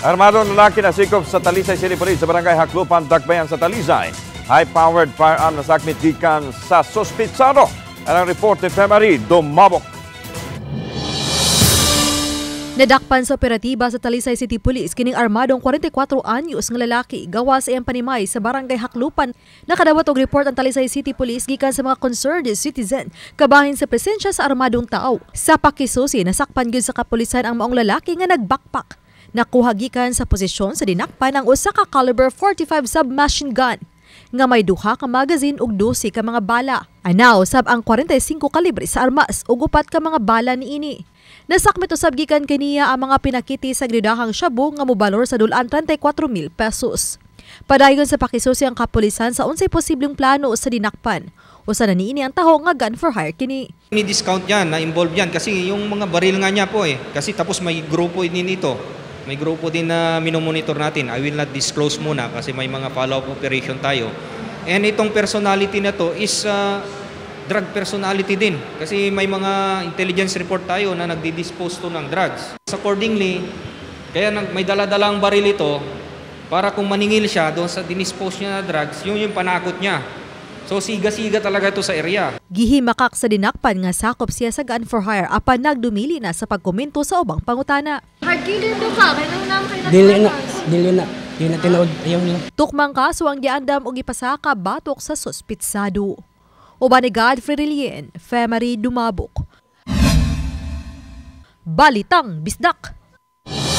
Armadong lalaki na sikop sa Talisay City Police sa barangay Haklupan, Dakbayan sa Talisay. High-powered firearm na sakmit gikan sa suspitsado. Ang report ni Femari Dumabok. Nadakpan sa operatiba sa Talisay City Police kining armadong 44 anyos nga lalaki gawas sa iyang panimay sa barangay Haklupan. Nakadawat og report ang Talisay City Police gikan sa mga concerned citizen kabahin sa presensya sa armadong tao. Sa pakisusi nasakpan gyud sa kapulisan ang maong lalaki nga nagbackpack. Nakuha gikan sa posisyon sa dinakpan ang usa ka caliber 45 submachine gun nga may duha ka magazine ug 12 ka mga bala. Anaw sab ang 45 kalibre sa armas ug upat ka mga bala niini. Nasakmit usab gikan kaniya ang mga pinakiti sa gridahang shabu nga mobalor sa dulan 34,000 pesos. Padayon sa pakisusi ang kapulisan sa unsay posibleng plano sa dinakpan. Usa na niini ang taho nga gun for hire kini. May discount yan, na-involve yan kasi yung mga baril nga niya po Kasi tapos may grupo din ito. May grupo din na minomonitor natin. I will not disclose muna kasi may mga follow-up operation tayo. And itong personality na to is drug personality din. Kasi may mga intelligence report tayo na nagdi-dispose to ng drugs. Accordingly, kaya may dala-dalang baril ito para kung maningil siya doon sa dinispose niya na drugs, yun yung panakot niya. So siga-siga talaga ito sa area. Gihimakak sa dinakpan nga sakop siya sa gun for hire apan nagdumili na sa pagkomento sa ubang pangutana. Hardkiller do ka, kaya nang kayo Dili na tinuod ayaw nila. Tukmang kaso ang giandam og ipasaka batok sa suspitsado. Uban ni Godfrey Rilien, Femari Dumabok. Balitang Bisdak.